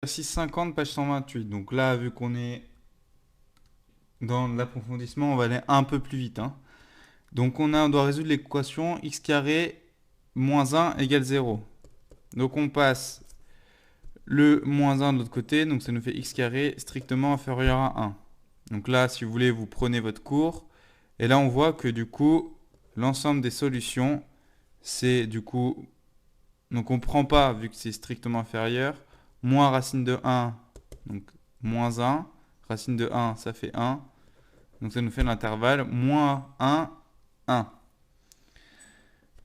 Exercice 50, page 128. Donc là, vu qu'on est dans l'approfondissement, on va aller un peu plus vite, hein. Donc on doit résoudre l'équation x carré moins 1 égale 0. Donc on passe le moins 1 de l'autre côté, donc ça nous fait x carré strictement inférieur à 1. Donc là, si vous voulez, vous prenez votre cours. Et là, on voit que du coup, l'ensemble des solutions, c'est du coup... Donc on ne prend pas, vu que c'est strictement inférieur, moins racine de 1, donc moins 1. Racine de 1, ça fait 1. Donc ça nous fait l'intervalle moins 1, 1.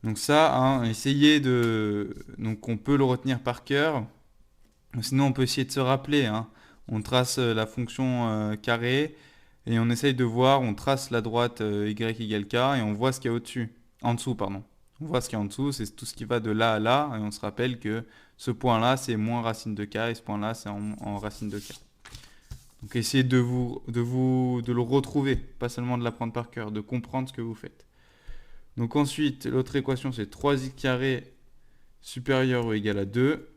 Donc ça, hein, essayez de... Donc on peut le retenir par cœur. Sinon, on peut essayer de se rappeler, hein. On trace la fonction carré et on essaye de voir, on trace la droite y égale k et on voit ce qu'il y a au-dessus. En dessous, pardon. On voit ce qu'il y a en dessous, c'est tout ce qui va de là à là et on se rappelle que ce point-là, c'est moins racine de k et ce point-là, c'est en racine de k. Donc essayez de le retrouver, pas seulement de l'apprendre par cœur, de comprendre ce que vous faites. Donc ensuite, l'autre équation, c'est 3x carré supérieur ou égal à 2.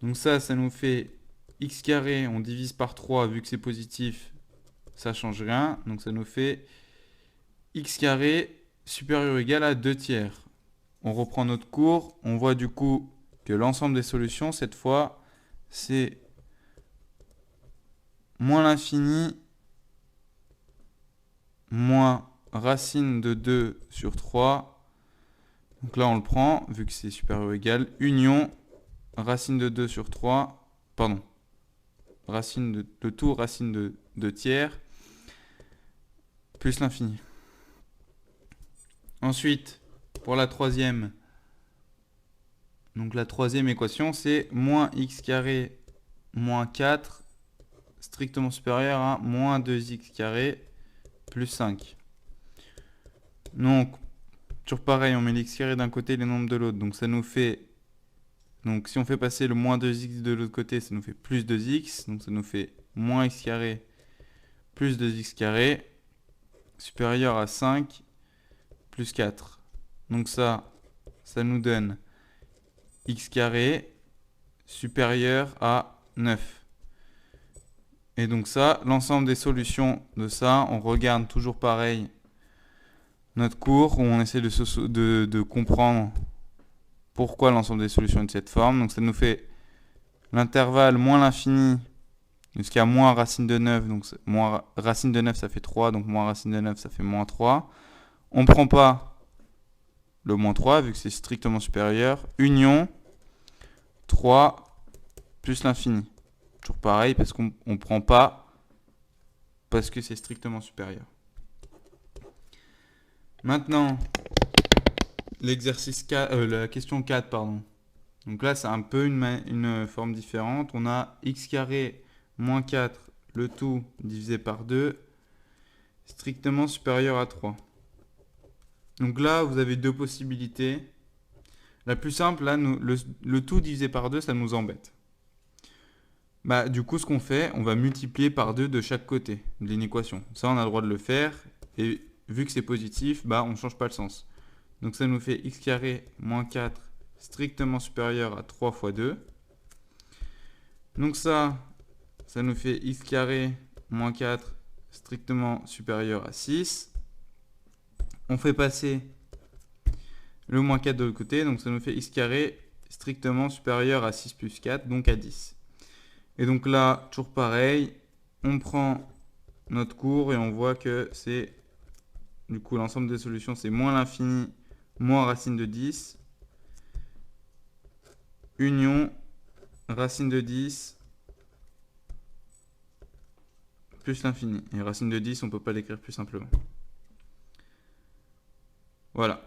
Donc ça nous fait x carré, on divise par 3, vu que c'est positif, ça ne change rien. Donc ça nous fait x carré supérieur ou égal à 2 tiers. On reprend notre cours, on voit du coup que l'ensemble des solutions, cette fois, c'est moins l'infini moins racine de 2 sur 3. Donc là, on le prend, vu que c'est supérieur ou égal, union racine de 2 sur 3, pardon, le tout racine de 2 tiers, plus l'infini. Ensuite, pour la troisième, donc la troisième équation, c'est moins x carré moins 4 strictement supérieur à moins 2x carré plus 5. Donc, toujours pareil, on met l'x carré d'un côté et les nombres de l'autre. Donc ça nous fait... Donc si on fait passer le moins 2x de l'autre côté, ça nous fait plus 2x. Donc ça nous fait moins x carré plus 2x carré supérieur à 5 plus 4. Donc ça nous donne x carré supérieur à 9. Et donc ça, l'ensemble des solutions de ça, on regarde toujours pareil notre cours où on essaie de comprendre pourquoi l'ensemble des solutions est de cette forme. Donc ça nous fait l'intervalle moins l'infini jusqu'à moins racine de 9. Donc moins racine de 9 ça fait 3, donc moins racine de 9 ça fait moins 3. On ne prend pas le moins 3 vu que c'est strictement supérieur. Union 3 plus l'infini. Toujours pareil parce qu'on ne prend pas parce que c'est strictement supérieur. Maintenant, l'exercice 4, la question 4, pardon. Donc là, c'est un peu une forme différente. On a x carré moins 4, le tout divisé par 2, strictement supérieur à 3. Donc là, vous avez deux possibilités. La plus simple, là, le tout divisé par 2, ça nous embête. Bah, du coup, ce qu'on fait, on va multiplier par 2 de chaque côté d'une équation. Ça, on a le droit de le faire. Et vu que c'est positif, bah, on ne change pas le sens. Donc ça nous fait x carré moins 4 strictement supérieur à 3 fois 2. Donc ça nous fait x carré moins 4 strictement supérieur à 6. On fait passer le moins 4 de l'autre côté, donc ça nous fait x carré strictement supérieur à 6 plus 4, donc à 10. Et donc là, toujours pareil, on prend notre cours et on voit que c'est, du coup, l'ensemble des solutions, c'est moins l'infini, moins racine de 10, union, racine de 10, plus l'infini. Et racine de 10, on ne peut pas l'écrire plus simplement. Voilà.